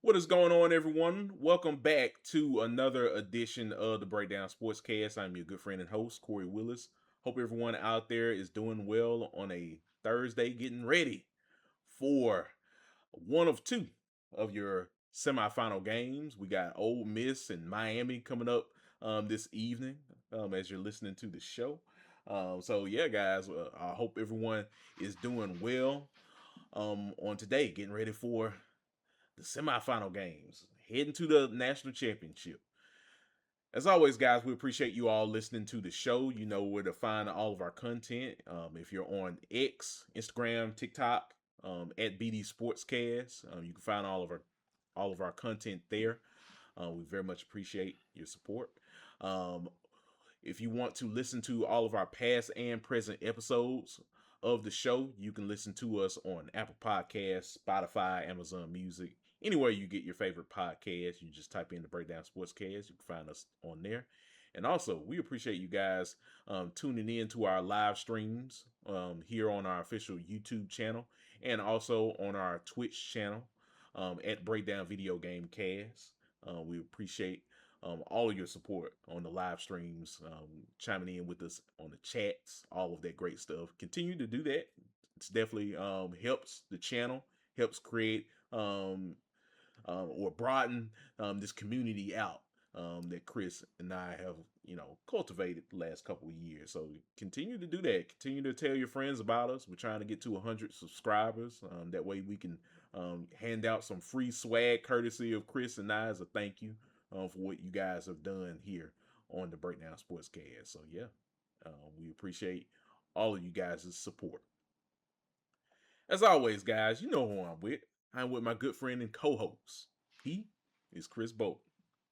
What is going on, everyone? Welcome back to another edition of the Breakdown Sportscast. I'm your good friend and host, Kory Willis. Hope everyone out there is doing well on a Thursday, getting ready for one of two of your semifinal games. We got Ole Miss and Miami coming up this evening as you're listening to the show. So, guys, I hope everyone is doing well on today, getting ready for the semifinal games, heading to the national championship. As always, guys, we appreciate you all listening to the show. You know where to find all of our content. If you're on X, Instagram, TikTok, at BD Sportscast, you can find all of our content there. We very much appreciate your support. Um, if you want to listen to all of our past and present episodes of the show, you can listen to us on Apple Podcasts, Spotify, Amazon Music, anywhere you get your favorite podcast. You just type in the Breakdown Sportscast. You can find us on there. And also, we appreciate you guys tuning in to our live streams here on our official YouTube channel and also on our Twitch channel at Breakdown Video Game Cast. We appreciate all of your support on the live streams, chiming in with us on the chats, all of that great stuff. Continue to do that. It's definitely helps the channel, helps create or broaden this community out that Chris and I have, cultivated the last couple of years. So continue to do that. Continue to tell your friends about us. We're trying to get to 100 subscribers. That way we can hand out some free swag courtesy of Chris and I as a thank you for what you guys have done here on the Breakdown Sportscast. So yeah, we appreciate all of you guys' support. As always, guys, you know who I'm with. I'm with my good friend and co-host. He is Chris Bolton.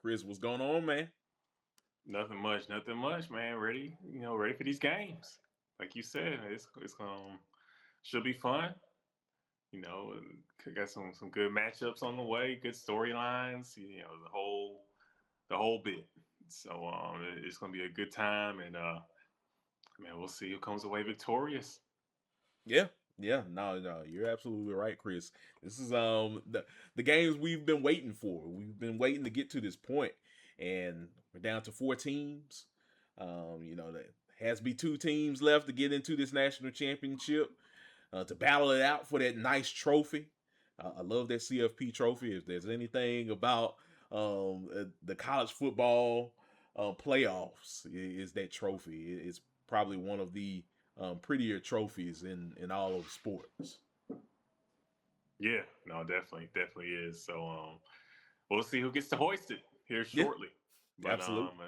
Chris, what's going on, man? Nothing much, man. Ready, ready for these games. Like you said, it's should be fun. You know, got some good matchups on the way, good storylines. The whole bit. So it's gonna be a good time, and man, we'll see who comes away victorious. Yeah, yeah, no, you're absolutely right, Chris. This is the games we've been waiting for. We've been waiting to get to this point, and we're down to four teams. There has to be two teams left to get into this national championship to battle it out for that nice trophy. I love that CFP trophy. If there's anything about the college football playoffs, is that trophy. It's probably one of the prettier trophies in all of sports. Yeah, no, definitely is. So we'll see who gets to hoist it here Yeah, shortly. But absolutely.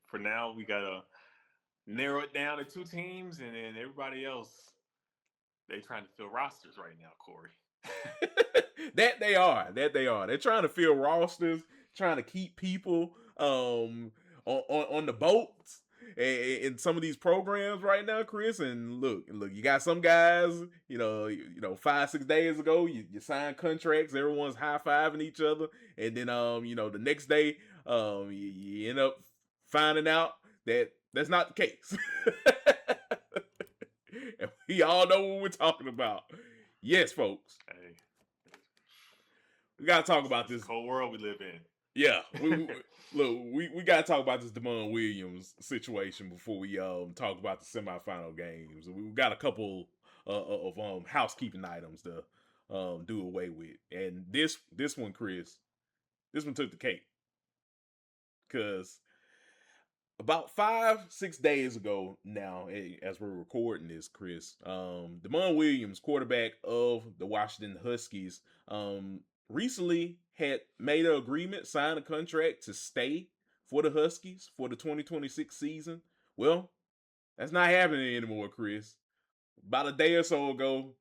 for now, we gotta narrow it down to two teams, and then everybody else they trying to fill rosters right now, Kory. That they are. They're trying to fill rosters, trying to keep people on the boats in some of these programs right now, Chris. And look, you got some guys, 5-6 days ago, you sign contracts, everyone's high fiving each other, and then the next day, you end up finding out that that's not the case. And we all know what we're talking about. Yes, folks. Hey, We gotta talk it's, about it's a this. cold world we live in. Yeah, we gotta talk about this Damon Williams situation before we talk about the semifinal games. We've got a couple of housekeeping items to do away with, and this one, Chris, this one took the cake because about 5-6 days ago now, as we're recording this, Chris, Damon Williams, quarterback of the Washington Huskies, recently had made an agreement, signed a contract to stay for the Huskies for the 2026 season. Well, that's not happening anymore, Chris. About a day or so ago,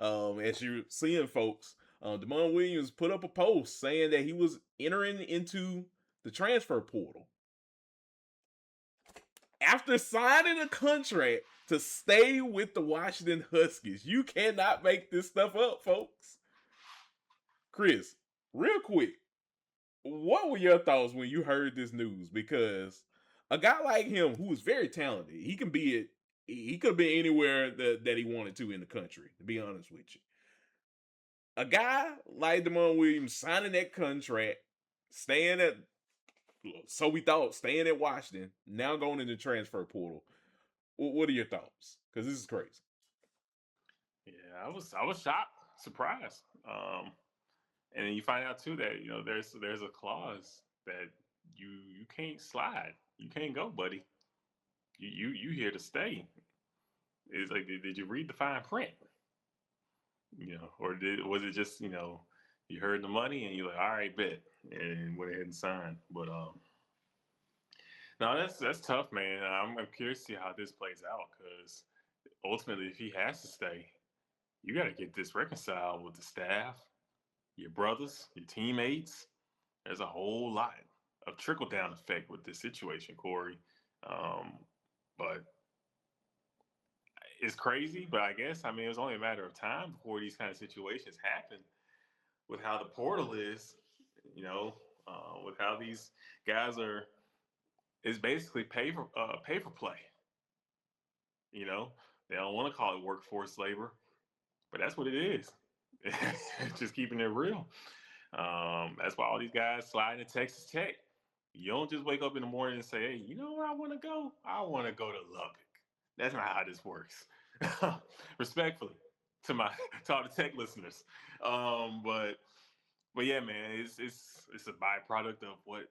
as you're seeing, folks, Damon Williams put up a post saying that he was entering into the transfer portal after signing a contract to stay with the Washington Huskies. You cannot make this stuff up, folks. Chris, real quick, what were your thoughts when you heard this news? Because a guy like him, who is very talented, he can be it. He could be anywhere that he wanted to in the country. To be honest with you, a guy like Damon Williams signing that contract, staying at, so we thought, staying at Washington, now going in the transfer portal. What are your thoughts? Because this is crazy. Yeah, I was shocked, surprised. And then you find out too that there's a clause that you can't slide, you can't go, buddy. You here to stay. It's like, did you read the fine print? Or was it just you heard the money and you're like, all right, bet, and went ahead and signed. But no, that's tough, man. I'm curious to see how this plays out because ultimately, if he has to stay, you got to get this reconciled with the staff, your brothers, your teammates. There's a whole lot of trickle down effect with this situation, Kory. Um, but it's crazy. But I guess it was only a matter of time before these kind of situations happen. With how the portal is, you know, with how these guys are, it's basically pay for play. You know, they don't want to call it workforce labor, but that's what it is. Just keeping it real. That's why all these guys slide into Texas Tech. You don't just wake up in the morning and say, "Hey, you know where I want to go? I want to go to Lubbock." That's not how this works. Respectfully to all the Tech listeners, but yeah, man, it's a byproduct of what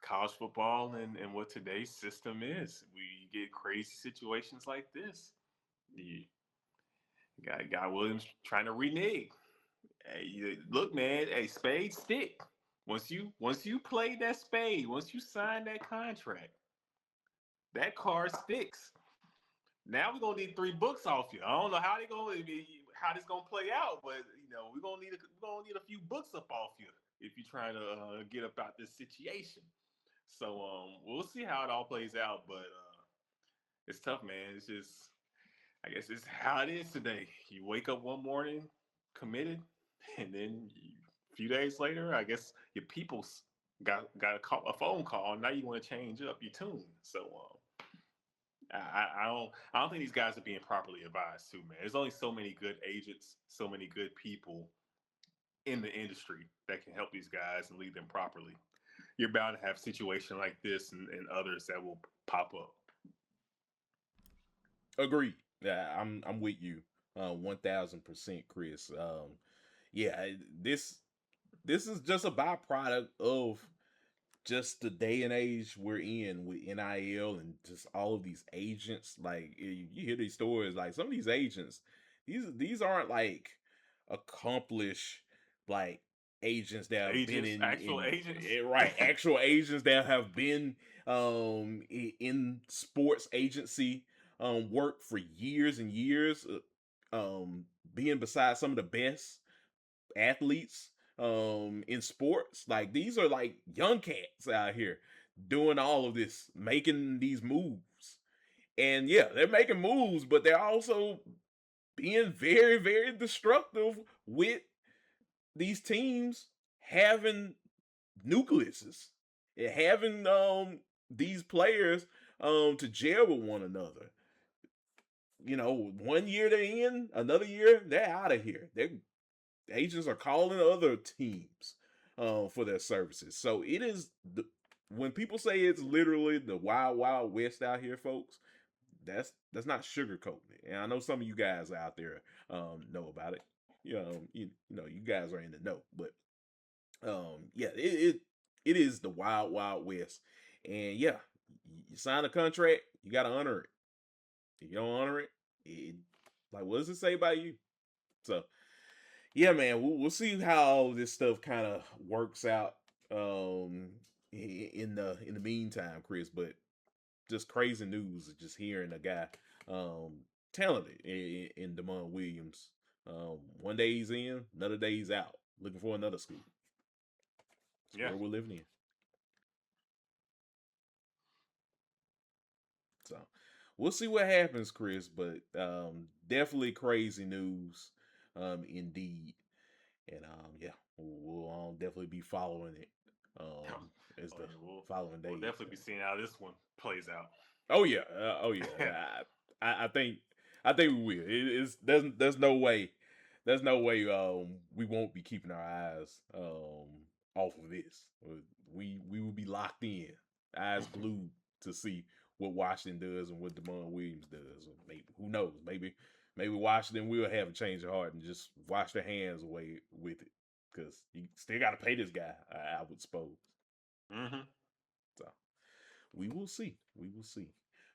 college football and what today's system is. We get crazy situations like this. You got Guy Williams trying to renege. Hey, look, man. Hey, spade stick. Once you play that spade, once you sign that contract, that card sticks. Now we're gonna need 3 books off you. I don't know how this gonna play out, but we're gonna need a few books up off you if you're trying to get up out this situation. So we'll see how it all plays out, but it's tough, man. It's just, I guess it's how it is today. You wake up one morning committed, and then a few days later, I guess your people's got a phone call. Now you want to change up your tune. So I don't think these guys are being properly advised too, man. There's only so many good agents, so many good people in the industry that can help these guys and lead them properly. You're bound to have a situation like this and others that will pop up. Agreed. Yeah, I'm with you, 1,000%, Chris. Yeah, this is just a byproduct of just the day and age we're in with NIL and just all of these agents. Like you hear these stories, like some of these agents, these aren't like accomplished like agents that have been Agents, actual agents. right, actual agents that have been in sports agency work for years and years, being beside some of the best athletes in sports. Like these are like young cats out here doing all of this, making these moves. And yeah, they're making moves, but they're also being very, very destructive with these teams having nucleuses and having these players to jail with one another. One year they're in, another year they're out of here. They're Agents are calling other teams for their services. So it is when people say it's literally the wild wild west out here, folks. That's not sugarcoating it. And I know some of you guys out there know about it. You guys are in the know, but yeah, it is the wild wild west. And yeah, you sign a contract, you got to honor it. If you don't honor it, like what does it say about you? So yeah, man, we'll see how all this stuff kind of works out in the meantime, Chris. But just crazy news, just hearing a guy um, talented in Damon Williams. One day he's in, another day he's out, looking for another school. It's Yeah, where we're living in. So we'll see what happens, Chris. But definitely crazy news, indeed. And yeah, we'll definitely be following it as oh the yeah, following we'll days definitely go. be seeing how this one plays out. Oh yeah, oh yeah. I think we will. There's no way. there's no way we won't be keeping our eyes off of this. We will be locked in, eyes glued to see what Washington does and what Damon Williams does. Or maybe who knows? Maybe Washington will have a change of heart and just wash their hands away with it because you still got to pay this guy. I would suppose. Mm-hmm. So we will see. We will see.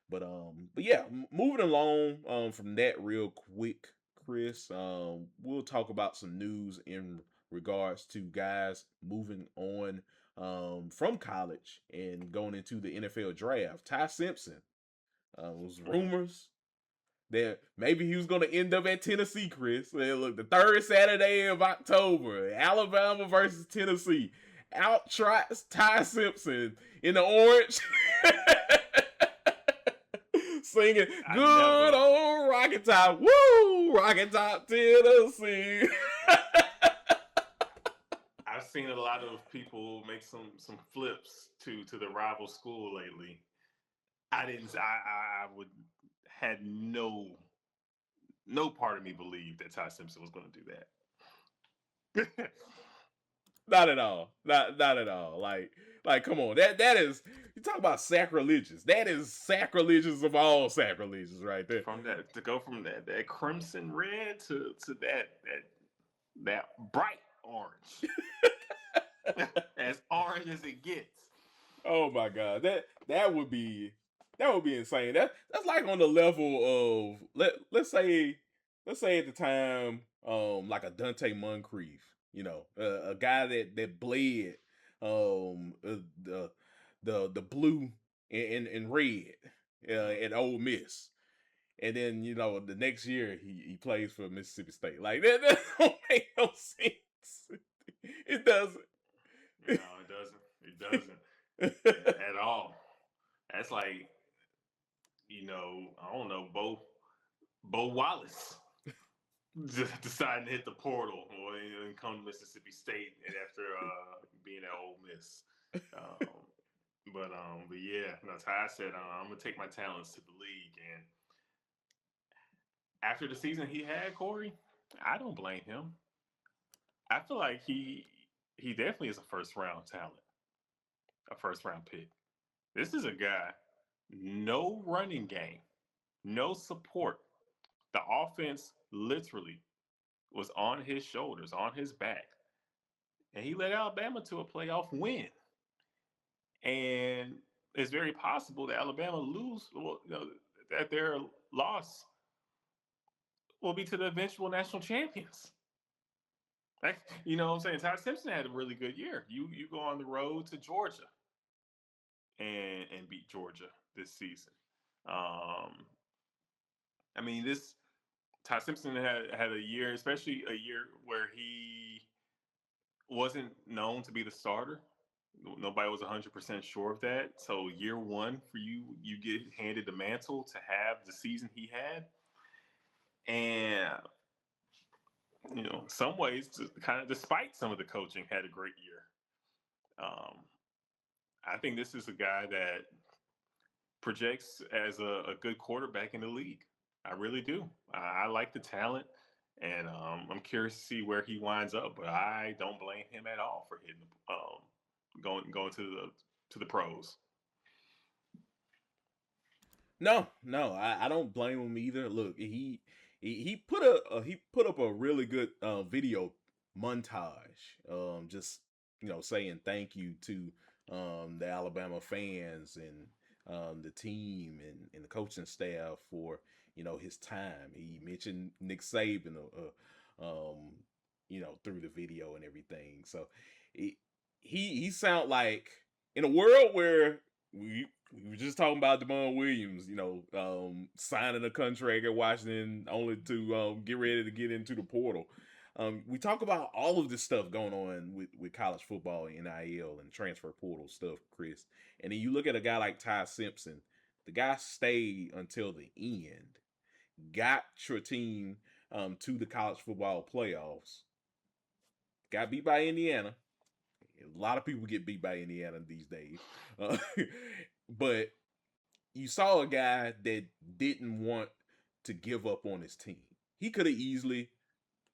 But yeah, moving along from that real quick, Chris. We'll talk about some news in regards to guys moving on from college and going into the NFL draft. Ty Simpson was rumors that maybe he was going to end up at Tennessee, Chris. Look, the third Saturday of October, Alabama versus Tennessee. Out trots Ty Simpson in the orange. Singing I good never. old Rocket Top. Woo! Rocket Top, Tennessee. I've seen a lot of people make some flips to the rival school lately. I didn't. I would had no part of me believed that Ty Simpson was going to do that. Not at all. Not at all. Like come on. That is you talk about sacrilegious. That is sacrilegious of all sacrilegious right there. From that to go from that crimson red to that bright orange, as orange as it gets. Oh my god. That would be insane. That's like on the level of let's say at the time like a Dante Moncrief, a guy that bled the the blue and red at Ole Miss. And then the next year he plays for Mississippi State. Like that don't make no sense. It doesn't. No, it doesn't. It doesn't at all. That's like I don't know, Bo Wallace just deciding to hit the portal and come to Mississippi State and after being at Ole Miss. Um, but yeah, that's how I said I'm gonna take my talents to the league. And after the season he had, Kory, I don't blame him. I feel like he definitely is a first round talent, a first round pick. This is a guy, no running game, no support. The offense literally was on his shoulders, on his back. And he led Alabama to a playoff win. And it's very possible that Alabama lose, that their loss will be to the eventual national champions. Like, you know what I'm saying? Ty Simpson had a really good year. You go on the road to Georgia and beat Georgia this season. Um, I mean, this Ty Simpson had a year, especially a year where he wasn't known to be the starter. Nobody was 100% sure of that. So year one for you, you get handed the mantle to have the season he had, and some ways, kind of despite some of the coaching, had a great year. Um, I think this is a guy that projects as a good quarterback in the league. I really do. I like the talent, and I'm curious to see where he winds up. But I don't blame him at all for hitting going to the pros. No, I don't blame him either. Look, he put up a really good video montage, just saying thank you to the Alabama fans and the team and the coaching staff for his time. He mentioned Nick Saban, through the video and everything. So he he sound like in a world where we were just talking about Damon Williams, signing a contract at Washington only to get ready to get into the portal. We talk about all of this stuff going on with college football, NIL, and transfer portal stuff, Chris. And then you look at a guy like Ty Simpson. The guy stayed until the end, got your team to the college football playoffs, got beat by Indiana. A lot of people get beat by Indiana these days. Uh, but you saw a guy that didn't want to give up on his team. He could have easily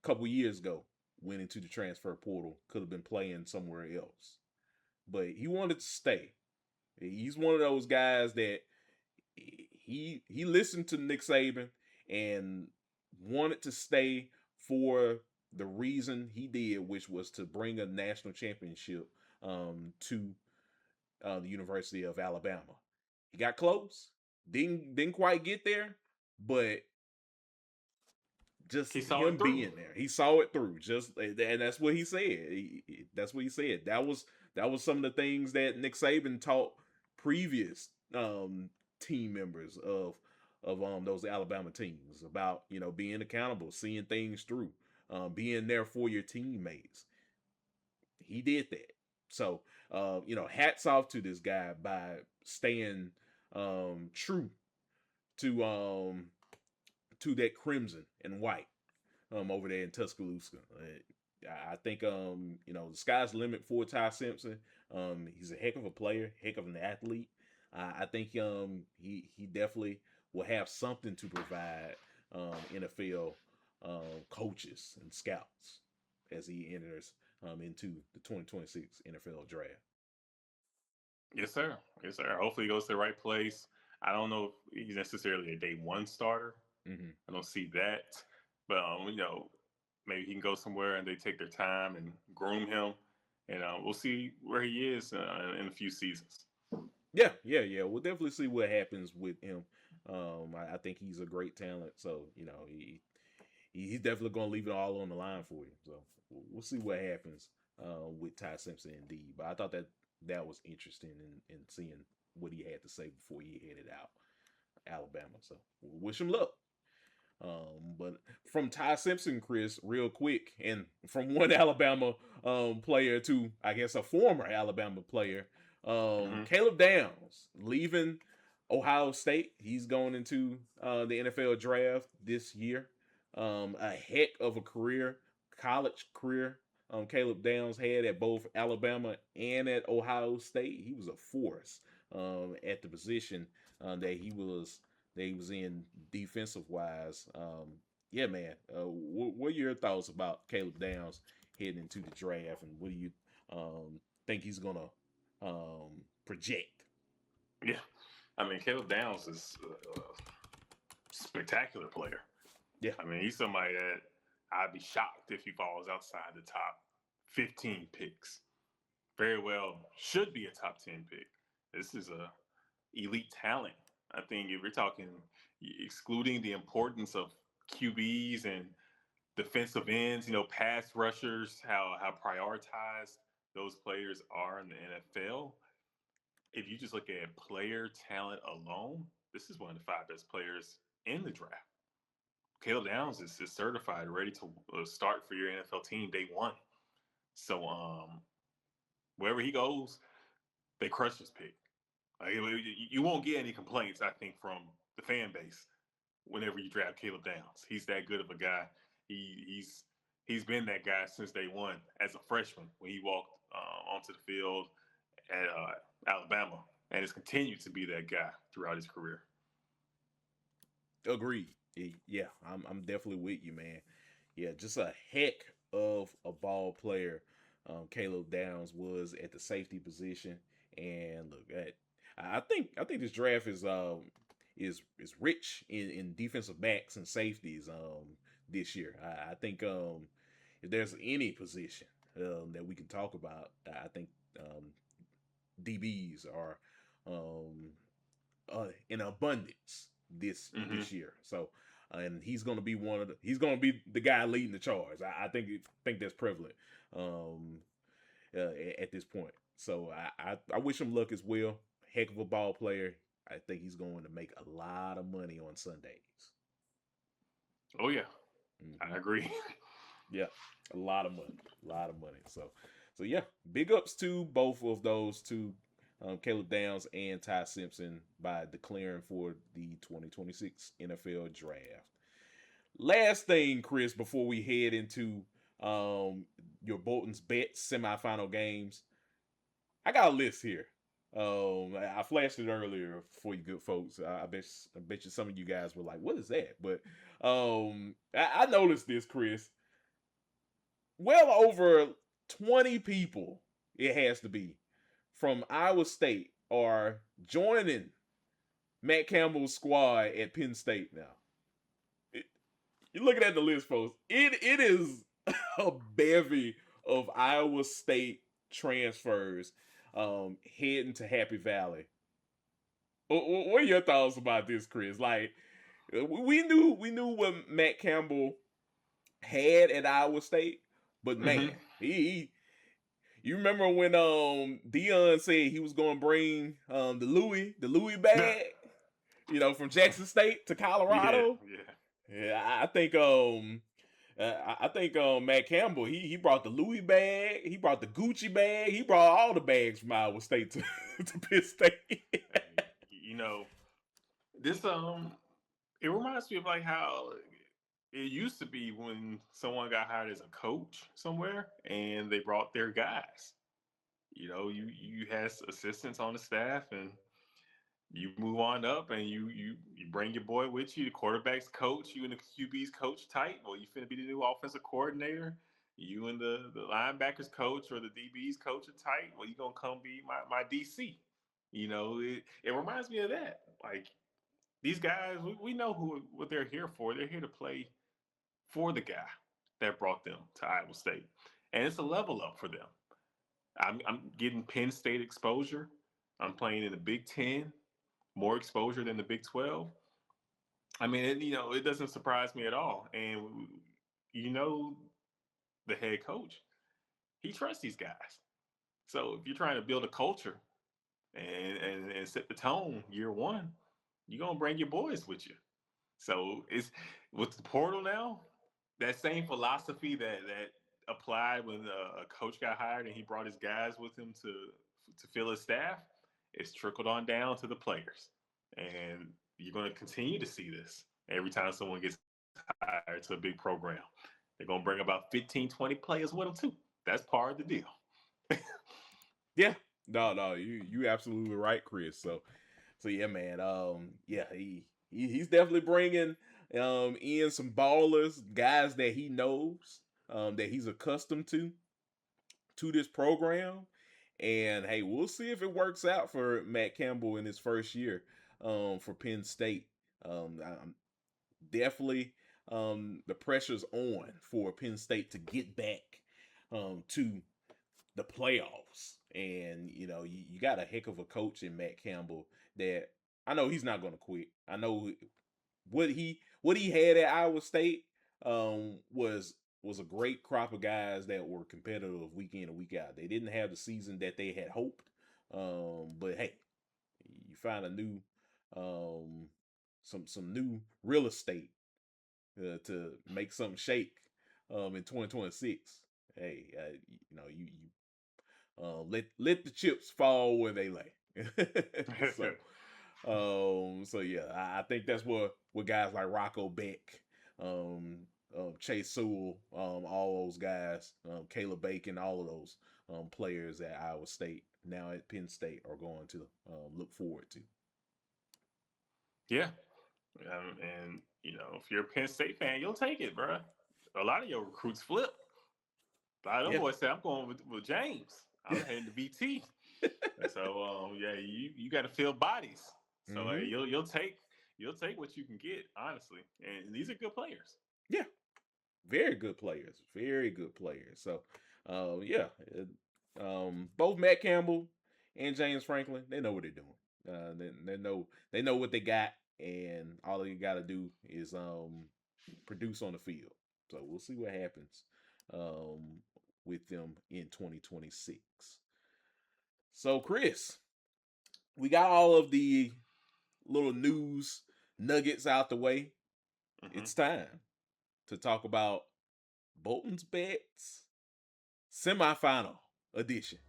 a couple years ago went into the transfer portal, could have been playing somewhere else, but he wanted to stay. He's one of those guys that he listened to Nick Saban and wanted to stay for the reason he did, which was to bring a national championship to the University of Alabama. He got close, didn't quite get there, but just He saw it him through. being there, he saw it through. Just and that's what he said. That's what he said. That was some of the things that Nick Saban taught previous team members of those Alabama teams about being accountable, seeing things through, being there for your teammates. He did that. So hats off to this guy by staying true to that crimson and white over there in Tuscaloosa. I think the sky's the limit for Ty Simpson. He's a heck of a player, heck of an athlete. I think he definitely will have something to provide NFL coaches and scouts as he enters into the 2026 NFL draft. Yes, sir. Yes, sir. Hopefully, he goes to the right place. I don't know if he's necessarily a day one starter. Mm-hmm. I don't see that, but maybe he can go somewhere and they take their time and groom him, and we'll see where he is in a few seasons. Yeah. We'll definitely see what happens with him. I think he's a great talent, so he's definitely gonna leave it all on the line for you. So we'll see what happens with Ty Simpson indeed. But I thought that was interesting in seeing what he had to say before he headed out Alabama. So wish him luck. But from Ty Simpson, Chris, real quick, and from one Alabama player to I guess a former Alabama player, Hmm. Caleb Downs leaving Ohio State. He's going into the NFL draft this year. A heck of a career, college career. Caleb Downs had at both Alabama and at Ohio State. He was a force at the position that he was in defensive wise. Yeah, man. What are your thoughts about Caleb Downs heading into the draft, and what do you think he's gonna project? Yeah, I mean Caleb Downs is a spectacular player. Yeah, I mean he's somebody that I'd be shocked if he falls outside the top 15 picks. Very well should be a top 10 pick. This is a elite talent. I think if we're talking excluding the importance of QBs and defensive ends, pass rushers, how prioritized those players are in the NFL. If you just look at player talent alone, this is one of the five best players in the draft. Caleb Downs is certified, ready to start for your NFL team day one. So wherever he goes, they crush his pick. Like, you won't get any complaints, I think, from the fan base whenever you draft Caleb Downs. He's that good of a guy. He's been that guy since day one as a freshman when he walked onto the field at Alabama, and has continued to be that guy throughout his career. agreed. Yeah, I'm definitely with you, man. Yeah, just a heck of a ball player. Caleb Downs was at the safety position, and look, I think this draft is rich in defensive backs and safeties this year. I think if there's any position that we can talk about, I think DBs are um, in abundance Mm-hmm. this year. So, and he's gonna be the guy leading the charge. I think that's prevalent um, at this point. So I wish him luck as well. Heck of a ball player. I think he's going to make a lot of money on Sundays. Oh yeah, Hmm. I agree. Yeah, a lot of money, a lot of money. So yeah, big ups to both of those two, Caleb Downs and Ty Simpson, by declaring for the 2026 NFL Draft. Last thing, Chris, before we head into um, your Bolton's Bet semifinal games, I got a list here. I flashed it earlier for you good folks. I bet you some of you guys were like, "What is that?" But I noticed this, Chris. well over 20 people, it has to be, from Iowa State are joining Matt Campbell's squad at Penn State now. It, you're looking at the list, folks. It is a bevy of Iowa State transfers heading to Happy Valley. What are your thoughts about this, Chris? Like, we knew what Matt Campbell had at Iowa State, but man, Mm-hmm. you remember when Dion said he was going to bring the Louis bag, from Jackson State to Yeah, Colorado. yeah. Yeah, I think Matt Campbell he brought the Louis bag, he brought the Gucci bag, he brought all the bags from Iowa State to to Penn State. Hey, this it reminds me of like how it used to be when someone got hired as a coach somewhere and they brought their guys. You had assistants on the staff and you move on up and you bring your boy with you, the quarterback's coach, you and the QB's coach tight. Well, you finna be the new offensive coordinator. You and the linebackers coach or the DB's coach are tight. Well, you gonna come be my DC. It reminds me of that. Like these guys, we know what they're here for. They're here to play for the guy that brought them to Iowa State, and it's a level up for them. I'm getting Penn State exposure. I'm playing in the Big Ten, more exposure than the Big 12. I mean, it doesn't surprise me at all. And you know, the head coach, he trusts these guys. So if you're trying to build a culture and set the tone year one, you're gonna bring your boys with you. So it's with the portal now, that same philosophy that applied when a coach got hired and he brought his guys with him to fill his staff, it's trickled on down to the players, and you're going to continue to see this every time someone gets hired to a big program. They're going to bring about 15, 20 players with them too. That's part of the deal. Yeah, no, you absolutely right, Chris. So yeah, man. Yeah, he's definitely bringing in some ballers, guys that he knows, that he's accustomed to this program. And hey, we'll see if it works out for Matt Campbell in his first year for Penn State. I'm definitely the pressure's on for Penn State to get back to the playoffs. And you got a heck of a coach in Matt Campbell that I know he's not going to quit. I know what he had at Iowa State was a great crop of guys that were competitive week in and week out. They didn't have the season that they had hoped, but hey, you find a new some new real estate to make something shake in 2026. Hey, let the chips fall where they lay. So yeah, I think that's what guys like Rocco Beck, Chase Sewell, all those guys, Caleb Bacon, all of those players at Iowa State now at Penn State are going to look forward to. Yeah. And if you're a Penn State fan, you'll take it, bro. A lot of your recruits flip. A lot of them Yeah. boys say, "I'm going with James. I'm heading to BT." And so, yeah, you got to fill bodies. So Mm-hmm. you'll take what you can get, honestly. And these are good players. Yeah, very good players, very good players. So, yeah, both Matt Campbell and James Franklin, they know what they're doing. They know what they got, and all they got to do is produce on the field. So we'll see what happens um, with them in 2026. So, Chris, we got all of the little news nuggets out the way. Mm-hmm. It's time to talk about Bolton's Bets Semifinal edition.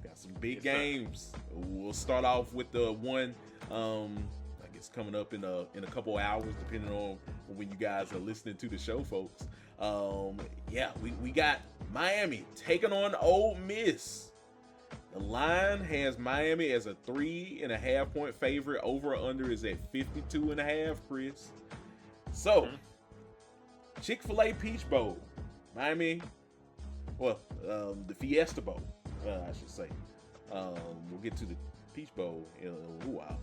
Got some big Yes, sir. games. We'll start off with the one I guess coming up in a couple hours, depending on when you guys are listening to the show, folks. Yeah, we got Miami taking on Ole Miss. The line has Miami as a 3.5 point favorite. Over or under is at 52.5, Chris. So, Mm-hmm. Chick-fil-A Peach Bowl, Miami. Well, the Fiesta Bowl, I should say. We'll get to the Peach Bowl in a little while.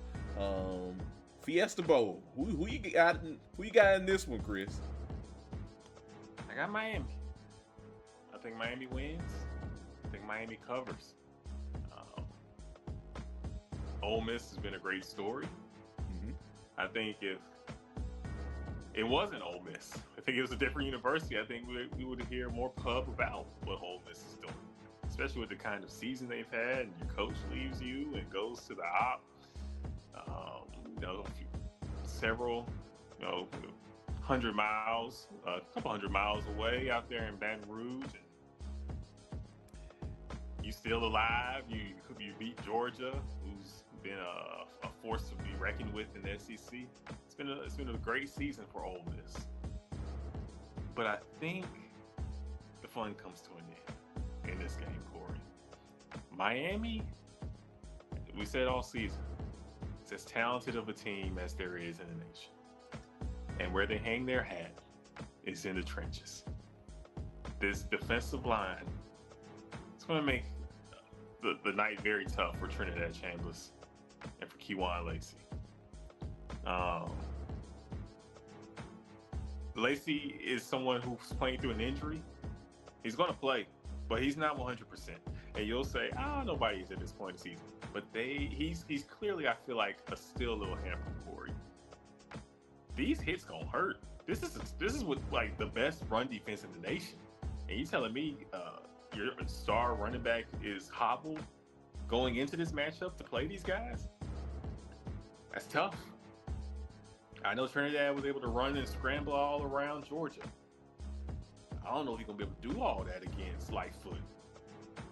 Fiesta Bowl. Who you got? Who you got in this one, Chris? I got Miami. I think Miami wins. I think Miami covers. Um, Ole Miss has been a great story. Mm-hmm. I think if it wasn't Ole Miss, I think it was a different university, I think we would hear more pub about what Ole Miss is doing, especially with the kind of season they've had, and your coach leaves you and goes to the op. Several, 100 miles, a couple hundred miles away out there in Baton Rouge, and you still alive. You beat Georgia, who's been a force to be reckoned with in the SEC. It's been a great season for Ole Miss, but I think the fun comes to an end in this game, Kory. Miami, we said all season, it's as talented of a team as there is in the nation. And where they hang their hat is in the trenches. This defensive line, it's going to make the night very tough for Trinidad Chambers and for Kejuan Lacey. Lacey is someone who's playing through an injury. He's going to play, but he's not 100%. And you'll say, nobody's at this point in the season. But he's clearly, I feel like, a still little hamper, Kory. These hits gonna hurt. This is what, like, the best run defense in the nation. And you telling me your star running back is hobbled going into this matchup to play these guys? That's tough. I know Trinidad was able to run and scramble all around Georgia. I don't know if he's gonna be able to do all that against Lightfoot,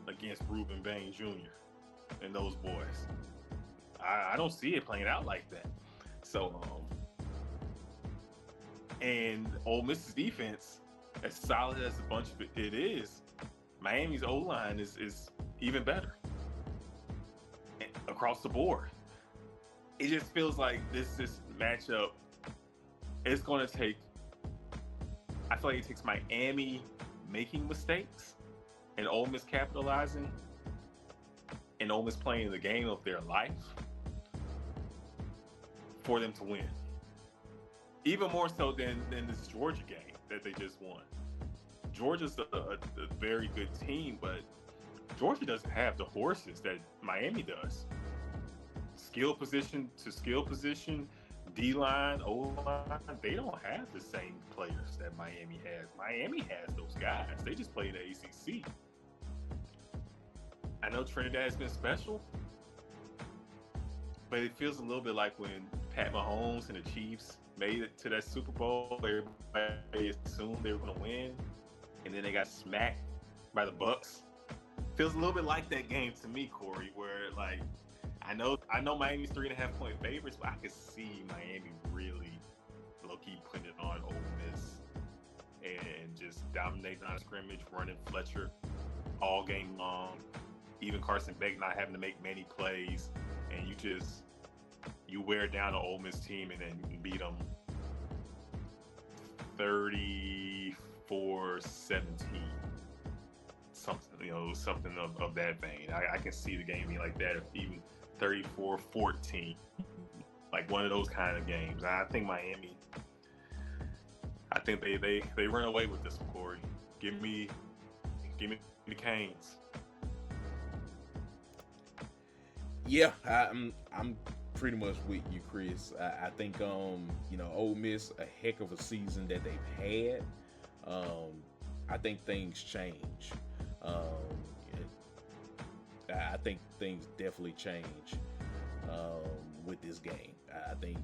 against Reuben Bain Jr. and those boys. I don't see it playing out like that. So, and Ole Miss's defense, as solid as a bunch of it is, Miami's O-line is even better across the board. It just feels like this matchup is going to take, I feel like it takes Miami making mistakes and Ole Miss capitalizing and Ole Miss playing the game of their life for them to win. Even more so than this Georgia game that they just won. Georgia's a very good team, but Georgia doesn't have the horses that Miami does. Skill position to skill position, D-line, O-line, they don't have the same players that Miami has. Miami has those guys. They just play in the ACC. I know Trinidad has been special, but it feels a little bit like when Pat Mahomes and the Chiefs made it to that Super Bowl. Everybody assumed they were going to win, and then they got smacked by the Bucks. Feels a little bit like that game to me, Kory, where, like, I know Miami's 3.5-point favorites, but I could see Miami really low-key putting it on Ole Miss and just dominating on scrimmage, running Fletcher all game long. Even Carson Beck not having to make many plays, and you wear down an Ole Miss team and then beat them 34-17. Something of that vein. I can see the game being like that, if even 34-14, like one of those kind of games. I think Miami, they run away with this one, Kory. Give me the Canes. Yeah, I'm pretty much with you, Chris. I think Ole Miss, a heck of a season that they've had. I think things change. I think things definitely change with this game. I think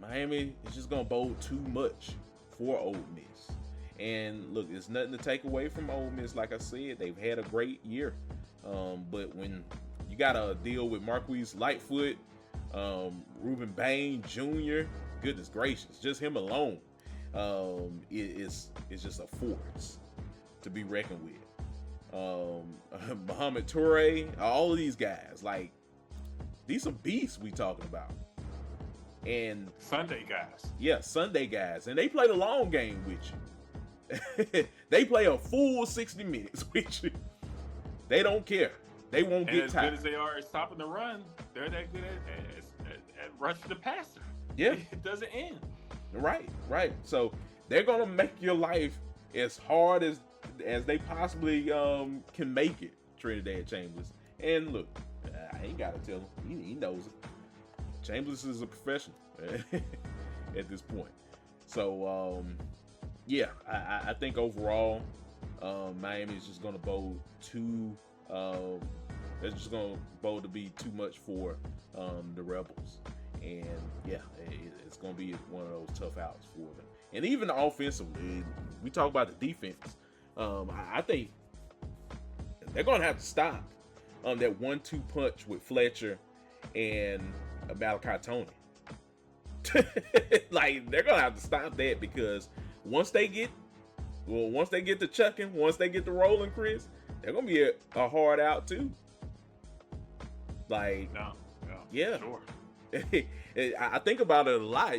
Miami is just gonna bowl too much for Ole Miss. And look, there's nothing to take away from Ole Miss. Like I said, they've had a great year. But when you gotta deal with Marquise Lightfoot, Reuben Bain Jr., goodness gracious, just him alone, it's just a force to be reckoned with. Muhammad Toure, all of these guys, like, these are beasts we talking about. And Sunday guys. Yeah, Sunday guys. And they play the long game with you. They play a full 60 minutes with you. They don't care. They won't And get as good tired. as they are at stopping the run, they're that good at rushing the passer. Yeah, It doesn't end. right, right. So they're gonna make your life as hard as they possibly can make it, Trinidad Chambers. And look, I ain't gotta tell him. He knows it. Chambers is a professional at this point. So yeah, I think overall, Miami is just gonna bowl too. It's just gonna bowl to be too much for the Rebels, and yeah, it's gonna be one of those tough outs for them. And even offensively, we talk about the defense. I think they're gonna have to stop that 1-2 punch with Fletcher and Malachi Tony. Like they're gonna have to stop that because once they get to chucking, once they get to rolling, Chris, they're gonna be a hard out too. Like, No, yeah, sure. I think about it a lot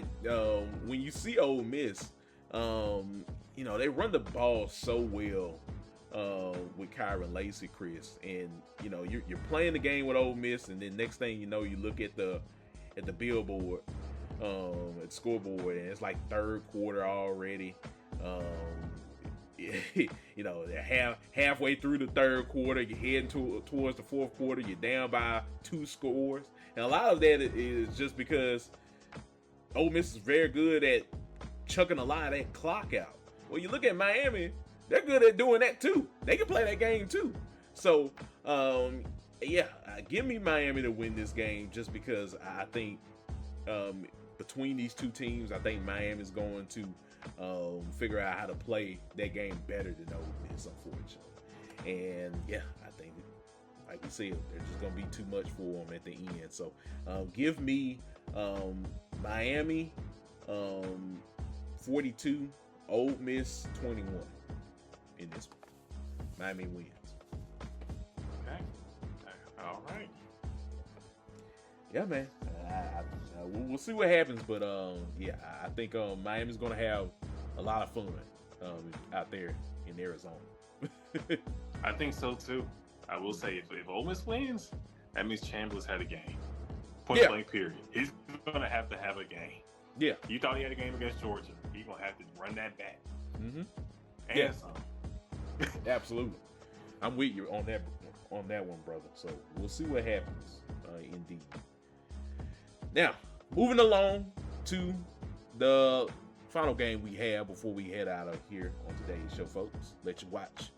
when you see Ole Miss. They run the ball so well with Kyron Lacy, Chris, and you're playing the game with Ole Miss, and then next thing you know, you look at the billboard, at the scoreboard, and it's like third quarter already. Halfway through the third quarter, you're heading towards the fourth quarter, you're down by 2 scores. And a lot of that is just because Ole Miss is very good at chucking a lot of that clock out. Well, you look at Miami, they're good at doing that too. They can play that game too. So, give me Miami to win this game just because I think between these two teams, I think Miami's going to figure out how to play that game better than Ole Miss, unfortunately. And yeah, I think, like we said, they're just going to be too much for them at the end. So give me Miami 42, Ole Miss 21 in this one. Miami wins. Okay. All right. Yeah, man. We'll see what happens, but I think Miami's going to have a lot of fun out there in Arizona. I think so too. I will say if Ole Miss wins, that means Chambers had a game. Point blank period. He's gonna have to have a game. Yeah. You thought he had a game against Georgia. He's gonna have to run that back. Mm-hmm. And some. Absolutely. I'm with you on that one, brother. So we'll see what happens. Indeed. Now, moving along to the final game we have before we head out of here on today's show, folks. Let you watch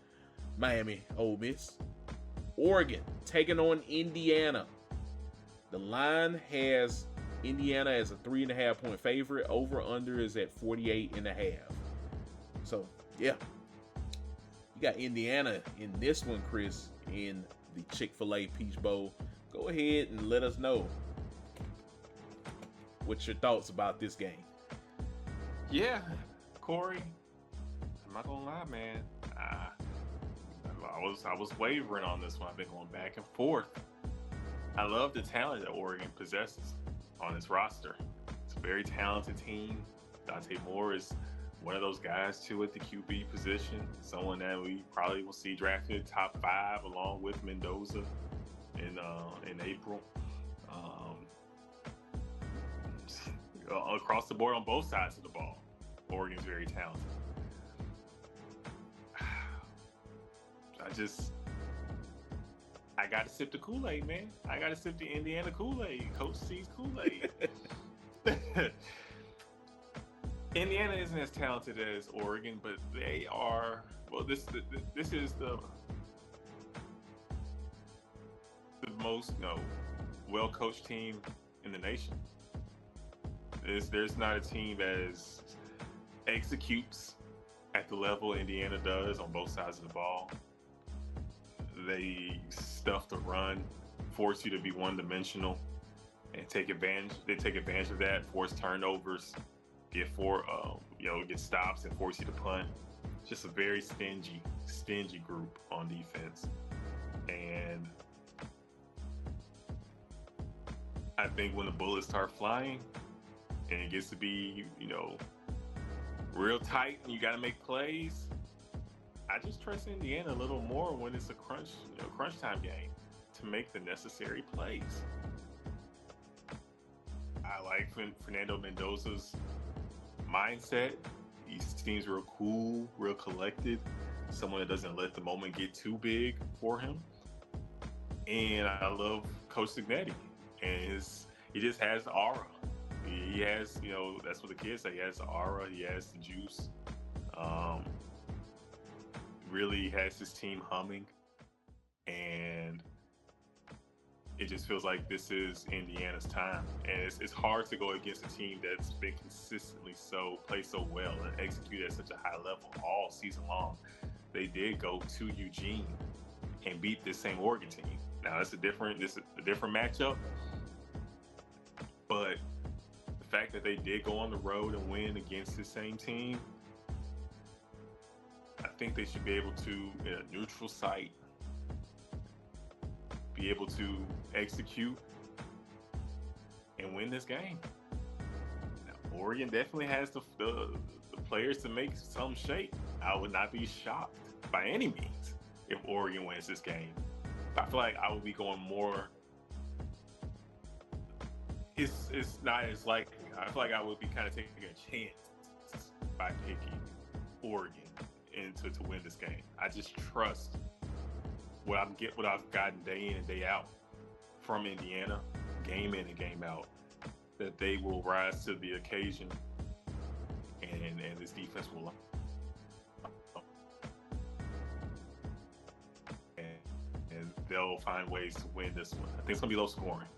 Miami, Ole Miss. Oregon taking on Indiana. The line has Indiana as a 3.5 point favorite. Over under is at 48.5. So yeah, you got Indiana in this one, Chris, in the Chick-fil-A Peach Bowl. Go ahead and let us know what's your thoughts about this game. Yeah, Kory, I'm not gonna lie, man. I was wavering on this one. I've been going back and forth. I love the talent that Oregon possesses on its roster. It's a very talented team. Dante Moore is one of those guys too at the QB position. Someone that we probably will see drafted top 5 along with Mendoza in April. Across the board on both sides of the ball, Oregon's very talented. I got to sip the Kool-Aid, man. I got to sip the Indiana Kool-Aid, Coach C's Kool-Aid. Indiana isn't as talented as Oregon, but they are. Well, this is the most well-coached team in the nation. There's not a team that executes at the level Indiana does on both sides of the ball. They stuff the run, force you to be one-dimensional, and take advantage. They take advantage of that, force turnovers, get stops, and force you to punt. Just a very stingy group on defense, and I think when the bullets start flying, and it gets to be real tight and you got to make plays. I just trust Indiana a little more when it's a crunch time game to make the necessary plays. I like Fernando Mendoza's mindset. He seems real cool, real collected, someone that doesn't let the moment get too big for him. And I love Coach Signetti, and he just has the aura. He has, that's what the kids say. He has the aura. He has the juice. Um, really has his team humming, and it just feels like this is Indiana's time. And it's hard to go against a team that's been consistently play so well and execute at such a high level all season long. They did go to Eugene and beat this same Oregon team. Now this is a different matchup, but the fact that they did go on the road and win against the same team, I think they should be able to, in a neutral site, be able to execute and win this game. Now, Oregon definitely has the players to make some shape. I would not be shocked by any means if Oregon wins this game. I feel like I would be going more. It's not as like I feel like I would be kind of taking a chance by picking Oregon to win this game. I just trust what I've gotten day in and day out from Indiana, game in and game out, that they will rise to the occasion, and this defense will. And they'll find ways to win this one. I think it's gonna be low scoring.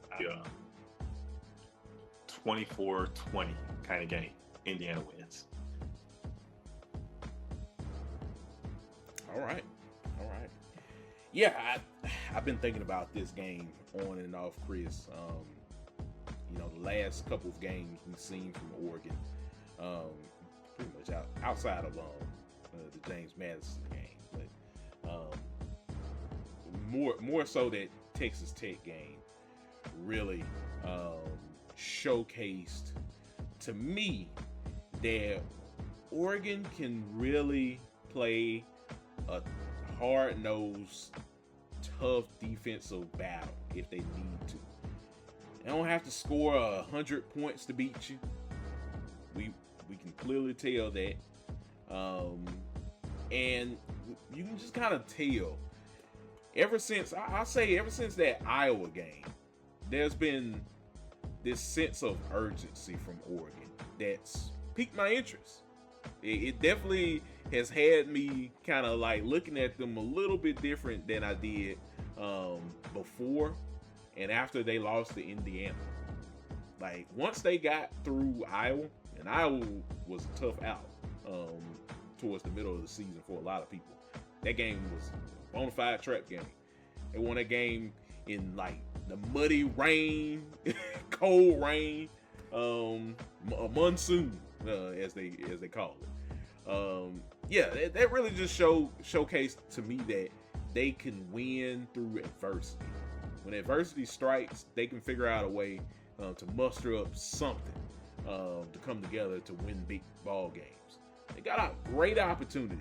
24-20 kind of game. Indiana wins. All right. Yeah, I've been thinking about this game on and off, Chris. The last couple of games we've seen from Oregon, pretty much outside of the James Madison game, but more so that Texas Tech game really showcased to me that Oregon can really play a hard-nosed, tough defensive battle if they need to. They don't have to score 100 points to beat you. We can clearly tell that, and you can just kind of tell. Ever since that Iowa game, there's been this sense of urgency from Oregon that's piqued my interest. It definitely has had me kind of like looking at them a little bit different than I did before and after they lost to Indiana. Like once they got through Iowa, and Iowa was a tough out towards the middle of the season for a lot of people. That game was a bona fide trap game. They won that game in like the muddy rain, cold rain, a monsoon, as they call it. That really just showcased to me that they can win through adversity. When adversity strikes, they can figure out a way to muster up something to come together to win big ball games. They got a great opportunity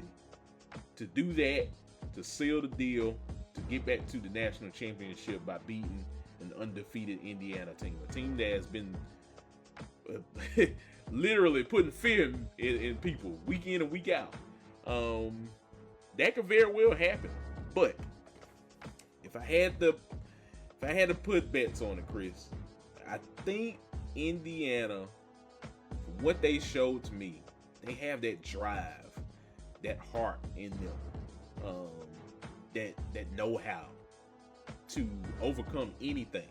to do that, to seal the deal, to get back to the national championship by beating an undefeated Indiana team, a team that has been literally putting fear in people week in and week out. That could very well happen, but if I had to put bets on it, Chris, I think Indiana, from what they showed to me, they have that drive, that heart in them, that know-how to overcome anything.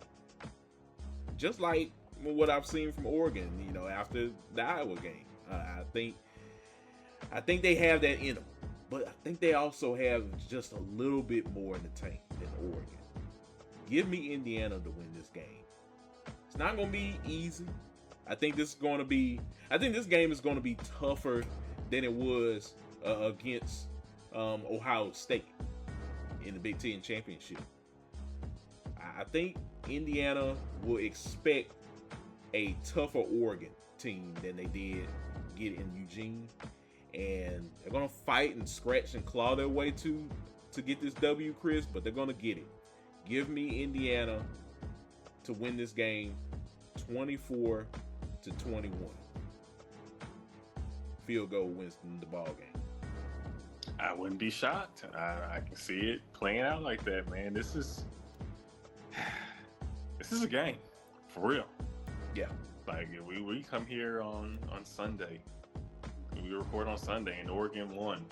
Just like what I've seen from Oregon, after the Iowa game. I think they have that in them, but I think they also have just a little bit more in the tank than Oregon. Give me Indiana to win this game. It's not going to be easy. I think this game is going to be tougher than it was against Ohio State in the Big Ten championship. I think Indiana will expect a tougher Oregon team than they did get in Eugene, and they're gonna fight and scratch and claw their way to get this W, Chris. But they're gonna get it. Give me Indiana to win this game, 24-21. Field goal wins the ball game. I wouldn't be shocked. I can see it playing out like that, man. This is a game for real. Yeah. Like we come here on Sunday. We record on Sunday, and Oregon won.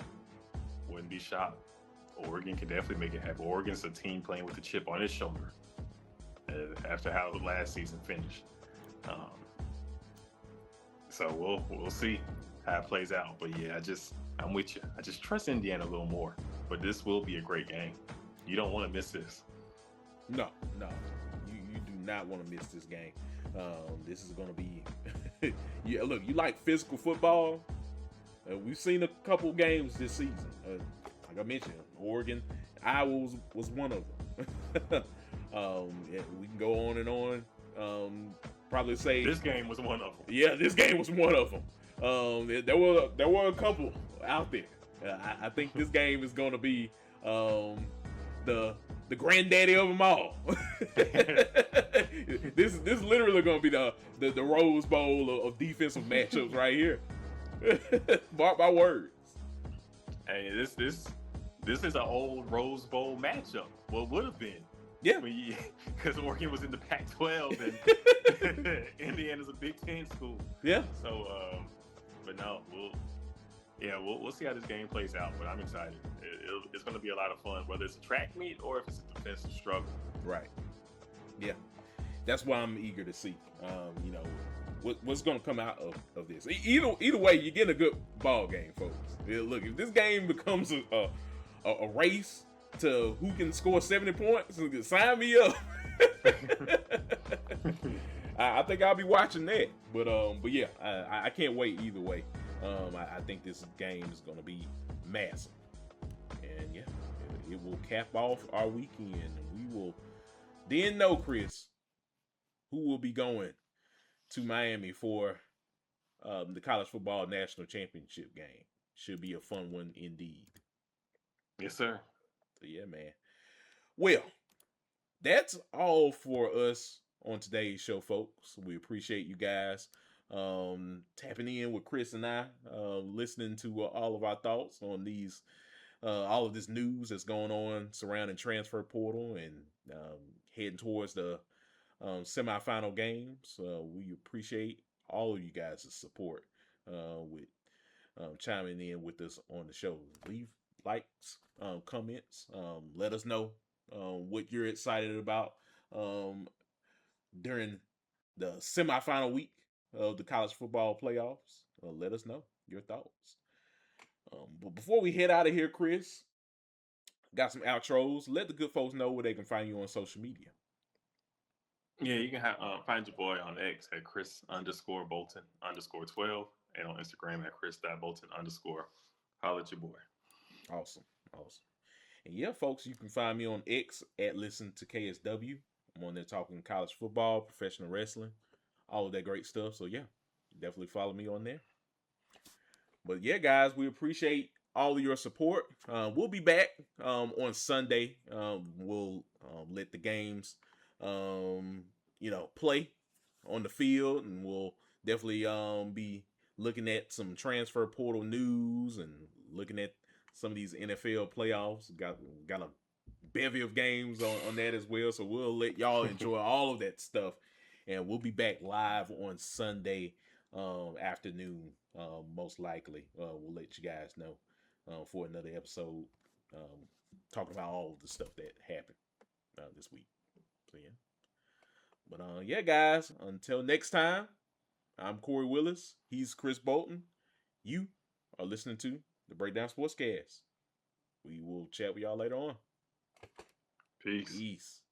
Wouldn't be shocked. Oregon can definitely make it happen. Oregon's a team playing with a chip on its shoulder after how last season finished. So we'll see how it plays out. But yeah, I'm with you. I just trust Indiana a little more. But this will be a great game. You don't want to miss this. No. You do not want to miss this game. This is going to be... yeah, look, you like physical football? We've seen a couple games this season. Like I mentioned, Oregon, Iowa was one of them. Yeah, we can go on and on. Probably say... This game was one of them. Yeah, this game was one of them. There were a couple out there. I think this game is going to be the granddaddy of them all. This is literally going to be the Rose Bowl of defensive matchups right here. Mark my words. Hey, this is an old Rose Bowl matchup. Well, would have been. Yeah. Because Oregon was in the Pac-12 and Indiana's a Big Ten school. Yeah. So, but no, we'll see how this game plays out. But I'm excited. It's going to be a lot of fun, whether it's a track meet or if it's a defensive struggle. Right. Yeah. That's why I'm eager to see. What's going to come out of this. Either way, you're getting a good ball game, folks. Look, if this game becomes a race to who can score 70 points, sign me up. I think I'll be watching that. But yeah, I can't wait either way. I think this game is going to be massive. And yeah, it will cap off our weekend. And we will then know, Chris, who will be going to Miami for the college football national championship game. Should be a fun one indeed. Yes, sir. So yeah, man. Well, that's all for us on today's show, folks. We appreciate you guys tapping in with Chris and I, listening to all of our thoughts on these, all of this news that's going on surrounding transfer portal and heading towards the semifinal games. We appreciate all of you guys' support with chiming in with us on the show. Leave likes, comments. Let us know what you're excited about during the semifinal week of the college football playoffs. Let us know your thoughts. But before we head out of here, Chris, got some outros. Let the good folks know where they can find you on social media. Yeah, you can find your boy on X at Chris_Bolton_12 and on Instagram at Chris.Bolton_. Holla at your boy. Awesome. And yeah, folks, you can find me on X at Listen to KSW. I'm on there talking college football, professional wrestling, all of that great stuff. So yeah, definitely follow me on there. But yeah, guys, we appreciate all of your support. We'll be back on Sunday. We'll let the games play on the field, and we'll definitely be looking at some transfer portal news and looking at some of these NFL playoffs. Got a bevy of games on that as well, so we'll let y'all enjoy all of that stuff, and we'll be back live on Sunday afternoon, most likely. We'll let you guys know for another episode talking about all of the stuff that happened this week. So yeah. But yeah, guys, until next time, I'm Kory Willis. He's Chris Bolton. You are listening to the Breakdown Sportscast. We will chat with y'all later on. Peace. Peace.